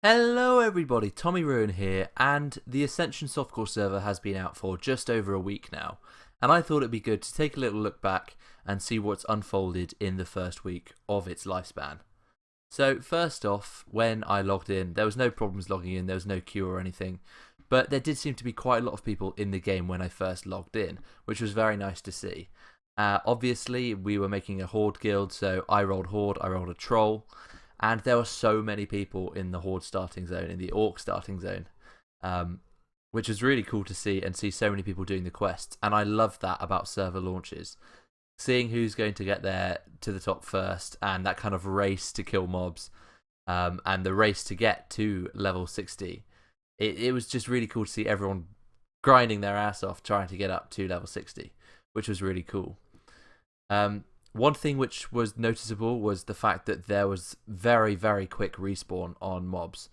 Hello everybody, Tommyruin here, and the Ascension Softcore server has been out for just over a week now, and I thought it'd be good to take a little look back and see what's unfolded in the first week of its lifespan. So first off, when I logged in, there was no problems logging in, there was no queue or anything, but there did seem to be quite a lot of people in the game when I first logged in, which was very nice to see. Obviously, we were making a Horde guild, so I rolled Horde, I rolled a Troll, and there were so many people in the Horde starting zone, in the Orc starting zone, which was really cool to see, and see so many people doing the quests. And I love that about server launches. Seeing who's going to get there to the top first, and that kind of race to kill mobs, and the race to get to level 60. It was just really cool to see everyone grinding their ass off trying to get up to level 60, which was really cool. One thing which was noticeable was the fact that there was very, very quick respawn on mobs.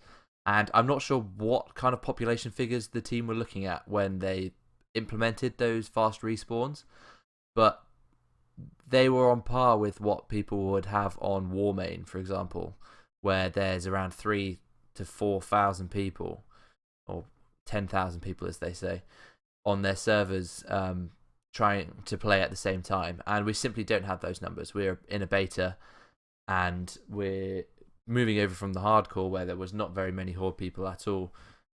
And I'm not sure what kind of population figures the team were looking at when they implemented those fast respawns, but they were on par with what people would have on Warmain, for example, where there's around 3,000 to 4,000 people, or 10,000 people as they say, on their servers trying to play at the same time, and we simply don't have those numbers. We're in a beta, and we're moving over from the hardcore where there was not very many Horde people at all,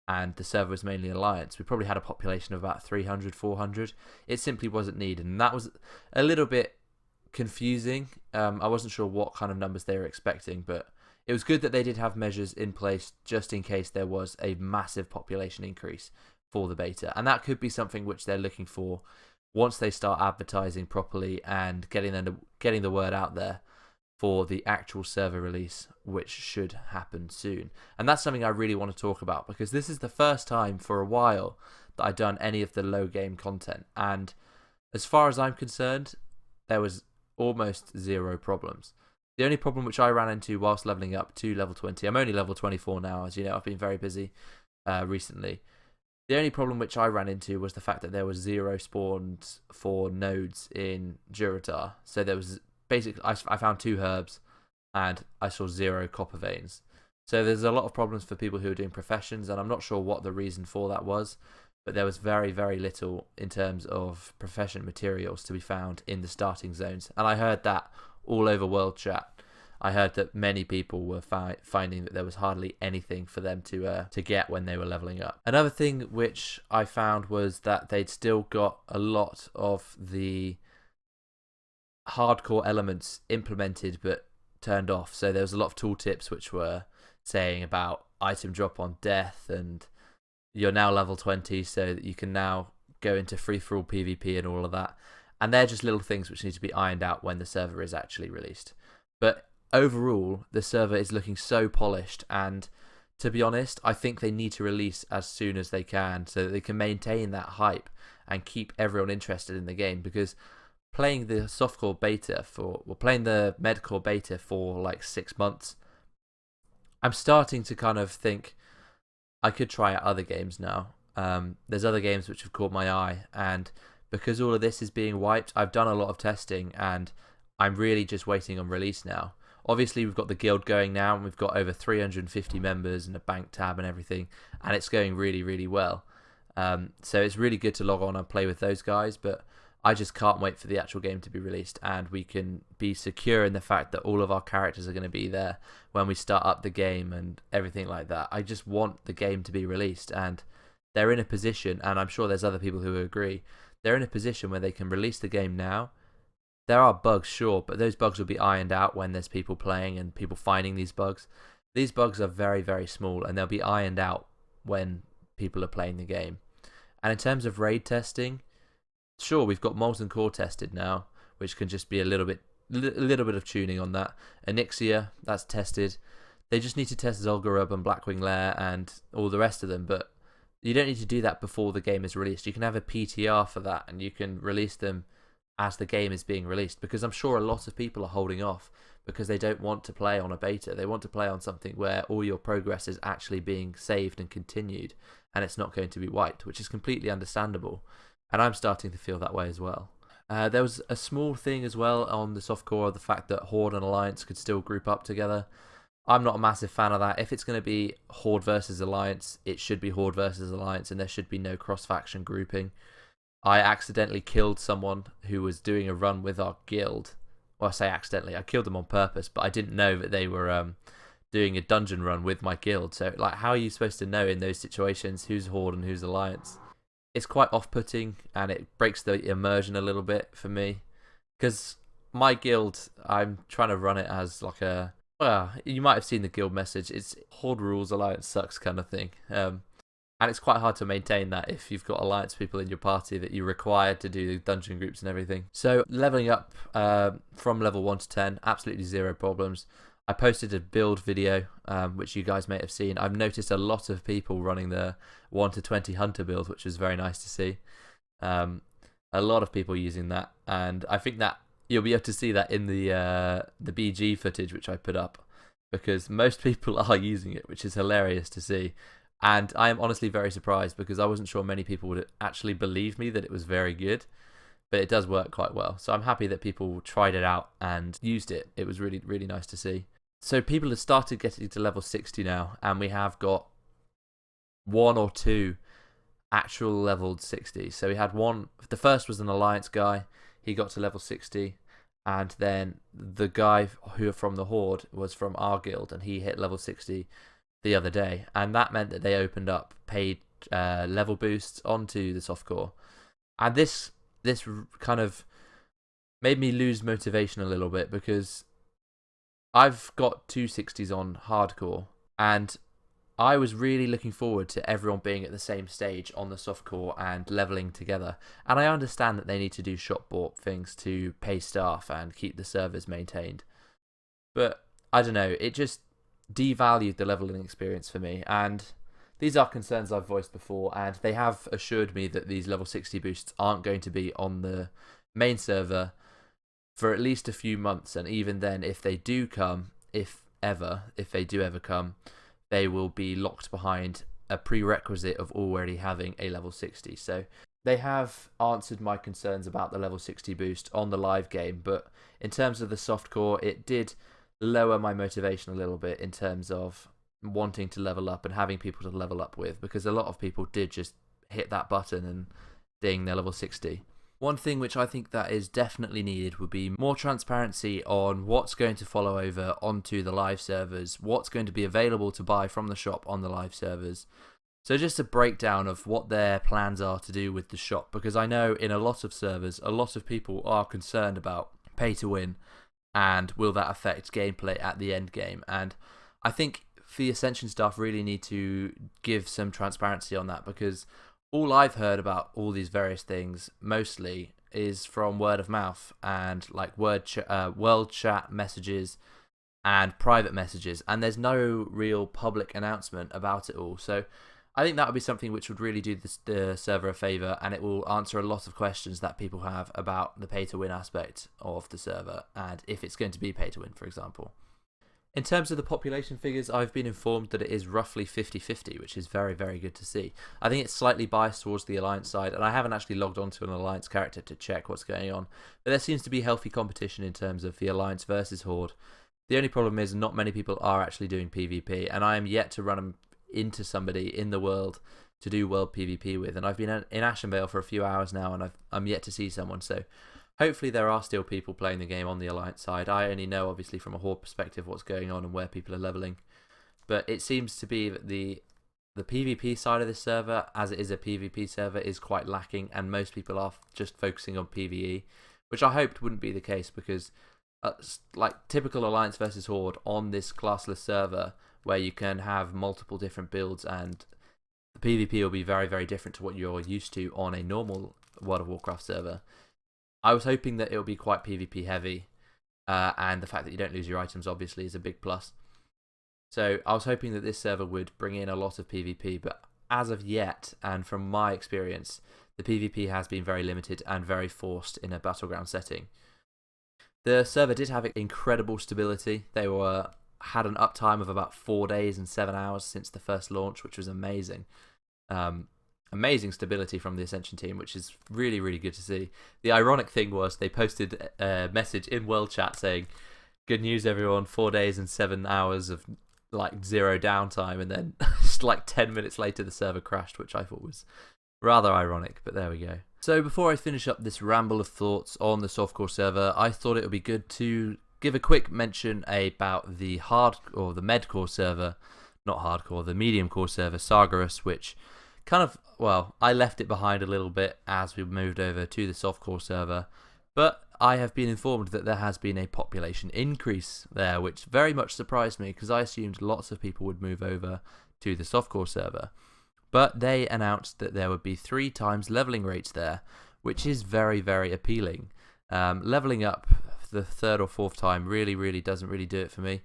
and the server was mainly Alliance. We probably had a population of about 300, 400. It simply wasn't needed, and that was a little bit confusing. I wasn't sure what kind of numbers they were expecting, but it was good that they did have measures in place just in case there was a massive population increase for the beta, and that could be something which they're looking for once they start advertising properly and getting the word out there for the actual server release, which should happen soon. And that's something I really want to talk about, because this is the first time for a while that I've done any of the low game content, and as far as I'm concerned, there was almost zero problems. The only problem which I ran into whilst leveling up to level 20, I'm only level 24 now, as you know, I've been very busy recently. The only problem which I ran into was the fact that there was zero spawns for nodes in Durotar. So there was basically, I found 2 herbs and I saw 0 copper veins. So there's a lot of problems for people who are doing professions, and I'm not sure what the reason for that was, but there was very, very little in terms of profession materials to be found in the starting zones. And I heard that all over World Chat. I heard that many people were finding that there was hardly anything for them to get when they were leveling up. Another thing which I found was that they'd still got a lot of the hardcore elements implemented but turned off. So there was a lot of tooltips which were saying about item drop on death, and you're now level 20 so that you can now go into free-for-all PvP and all of that. And they're just little things which need to be ironed out when the server is actually released. But overall, the server is looking so polished, and to be honest, I think they need to release as soon as they can so that they can maintain that hype and keep everyone interested in the game, because playing the softcore beta playing the medcore beta for like 6 months, I'm starting to kind of think I could try out other games now. There's other games which have caught my eye, and because all of this is being wiped, I've done a lot of testing and I'm really just waiting on release now. Obviously, we've got the guild going now, and we've got over 350 members and a bank tab and everything, and it's going really, really well. So it's really good to log on and play with those guys, but I just can't wait for the actual game to be released, and we can be secure in the fact that all of our characters are going to be there when we start up the game and everything like that. I just want the game to be released, and they're in a position, and I'm sure there's other people who agree, they're in a position where they can release the game now. There are bugs, sure, but those bugs will be ironed out when there's people playing and people finding these bugs. These bugs are very, very small, and they'll be ironed out when people are playing the game. And in terms of raid testing, sure, we've got Molten Core tested now, which can just be a little bit of tuning on that. Onyxia, that's tested. They just need to test Zul'Gurub and Blackwing Lair and all the rest of them, but you don't need to do that before the game is released. You can have a PTR for that, and you can release them as the game is being released, because I'm sure a lot of people are holding off because they don't want to play on a beta. They want to play on something where all your progress is actually being saved and continued, and it's not going to be wiped, which is completely understandable, and I'm starting to feel that way as well. There was a small thing as well on the softcore, the fact that Horde and Alliance could still group up together. I'm not a massive fan of that. If it's going to be Horde versus Alliance, it should be Horde versus Alliance, and there should be no cross-faction grouping. I accidentally killed someone who was doing a run with our guild. Well, I say accidentally, I killed them on purpose, but I didn't know that they were doing a dungeon run with my guild. So, like, how are you supposed to know in those situations who's Horde and who's Alliance? It's quite off-putting, and it breaks the immersion a little bit for me. Because my guild, I'm trying to run it as like a... Well, you might have seen the guild message. It's Horde rules, Alliance sucks kind of thing. And it's quite hard to maintain that if you've got Alliance people in your party that you're required to do dungeon groups and everything. So leveling up from level 1 to 10, absolutely zero problems. I posted a build video, which you guys may have seen. I've noticed a lot of people running the 1 to 20 hunter build, which was very nice to see. A lot of people using that, and I think that you'll be able to see that in the BG footage which I put up, because most people are using it, which is hilarious to see. And I am honestly very surprised, because I wasn't sure many people would actually believe me that it was very good, but it does work quite well. So I'm happy that people tried it out and used it. It was really, really nice to see. So people have started getting to level 60 now, and we have got 1 or 2 actual leveled 60. So we had one, the first was an Alliance guy, he got to level 60, and then the guy who from the Horde was from our guild, and he hit level 60 the other day, and that meant that they opened up paid level boosts onto the softcore, and this kind of made me lose motivation a little bit, because I've got 260s on hardcore, and I was really looking forward to everyone being at the same stage on the softcore and leveling together. And I understand that they need to do shop bought things to pay staff and keep the servers maintained. But I don't know, it just devalued the leveling experience for me. And these are concerns I've voiced before, and they have assured me that these level 60 boosts aren't going to be on the main server for at least a few months. And even then, if they do come, if they do ever come, they will be locked behind a prerequisite of already having a level 60. So they have answered my concerns about the level 60 boost on the live game, but in terms of the softcore, it did lower my motivation a little bit in terms of wanting to level up and having people to level up with, because a lot of people did just hit that button and ding, they're level 60. One thing which I think that is definitely needed would be more transparency on what's going to follow over onto the live servers, what's going to be available to buy from the shop on the live servers. So just a breakdown of what their plans are to do with the shop, because I know in a lot of servers, a lot of people are concerned about pay to win and will that affect gameplay at the end game. And I think the Ascension staff really need to give some transparency on that, because all I've heard about all these various things mostly is from word of mouth and like world chat messages and private messages, and there's no real public announcement about it all. So I think that would be something which would really do the server a favour, and it will answer a lot of questions that people have about the pay to win aspect of the server, and if it's going to be pay to win, for example. In terms of the population figures, I've been informed that it is roughly 50-50, which is very, very good to see. I think it's slightly biased towards the Alliance side, and I haven't actually logged onto an Alliance character to check what's going on. But there seems to be healthy competition in terms of the Alliance versus Horde. The only problem is not many people are actually doing PvP, and I am yet to run into somebody in the world to do world PvP with. And I've been in Ashenvale for a few hours now, and I'm yet to see someone, so hopefully there are still people playing the game on the Alliance side. I only know, obviously, from a Horde perspective what's going on and where people are leveling. But it seems to be that the PvP side of this server, as it is a PvP server, is quite lacking, and most people are just focusing on PvE, which I hoped wouldn't be the case, because like typical Alliance versus Horde on this classless server, where you can have multiple different builds, and the PvP will be very, very different to what you're used to on a normal World of Warcraft server. I was hoping that it would be quite PvP heavy, and the fact that you don't lose your items obviously is a big plus. So I was hoping that this server would bring in a lot of PvP, but as of yet, and from my experience, the PvP has been very limited and very forced in a battleground setting. The server did have incredible stability. They had an uptime of about 4 days and 7 hours since the first launch, which was amazing. Amazing stability from the Ascension team, which is really, really good to see. The ironic thing was they posted a message in World Chat saying, Good news, everyone. 4 days and 7 hours of like zero downtime, and then just like 10 minutes later the server crashed, which I thought was rather ironic, but there we go. So before I finish up this ramble of thoughts on the softcore server, I thought it would be good to give a quick mention about the medcore server, not hardcore, the medium core server, Sargeras, which kind of, well, I left it behind a little bit as we moved over to the softcore server, but I have been informed that there has been a population increase there, which very much surprised me because I assumed lots of people would move over to the softcore server. But they announced that there would be 3 times leveling rates there, which is very, very appealing. Leveling up the 3rd or 4th time really doesn't really do it for me,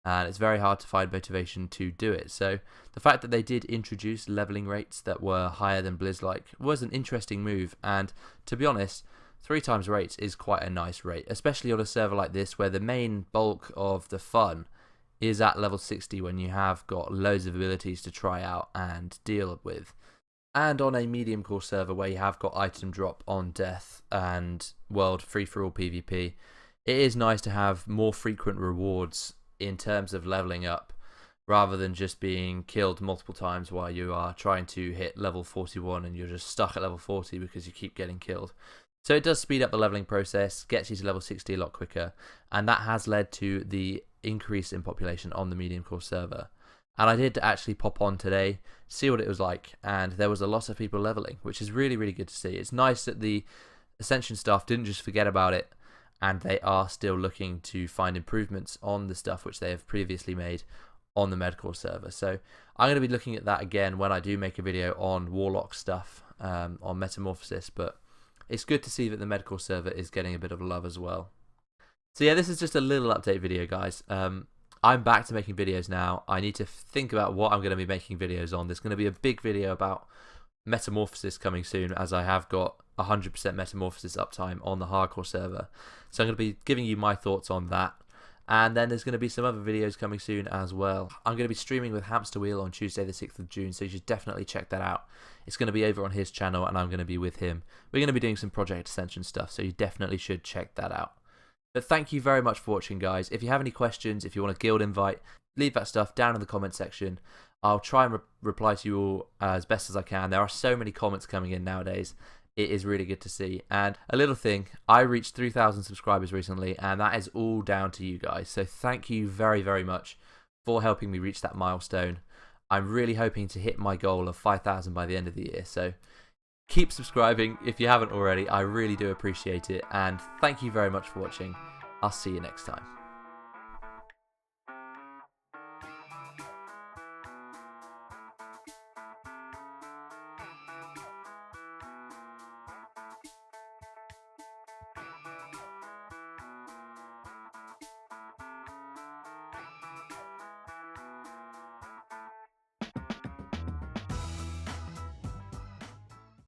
and it's very hard to find motivation to do it. So the fact that they did introduce leveling rates that were higher than Blizz-like was an interesting move, and to be honest, 3 times rates is quite a nice rate, especially on a server like this where the main bulk of the fun is at level 60 when you have got loads of abilities to try out and deal with. And on a medium core server where you have got item drop on death and world free-for-all PvP, it is nice to have more frequent rewards in terms of leveling up, rather than just being killed multiple times while you are trying to hit level 41 and you're just stuck at level 40 because you keep getting killed. So it does speed up the leveling process, gets you to level 60 a lot quicker, and that has led to the increase in population on the medium core server. And I did actually pop on today, see what it was like, and there was a lot of people leveling, which is really good to see. It's nice that the Ascension staff didn't just forget about it, and they are still looking to find improvements on the stuff which they have previously made on the Medcore server. So I'm going to be looking at that again when I do make a video on Warlock stuff, on Metamorphosis, but it's good to see that the Medcore server is getting a bit of love as well. So yeah, this is just a little update video, guys. I'm back to making videos now. I need to think about what I'm going to be making videos on. There's going to be a big video about Metamorphosis coming soon, as I have got 100% Metamorphosis uptime on the hardcore server. So I'm going to be giving you my thoughts on that. And then there's going to be some other videos coming soon as well. I'm going to be streaming with Hamster Wheel on Tuesday the 6th of June, so you should definitely check that out. It's going to be over on his channel, and I'm going to be with him. We're going to be doing some Project Ascension stuff, so you definitely should check that out. But thank you very much for watching, guys. If you have any questions, if you want a guild invite, leave that stuff down in the comment section. I'll try and reply to you all as best as I can. There are so many comments coming in nowadays. It is really good to see. And a little thing, I reached 3,000 subscribers recently, and that is all down to you guys. So thank you very much for helping me reach that milestone. I'm really hoping to hit my goal of 5,000 by the end of the year. So keep subscribing if you haven't already. I really do appreciate it. And thank you very much for watching. I'll see you next time.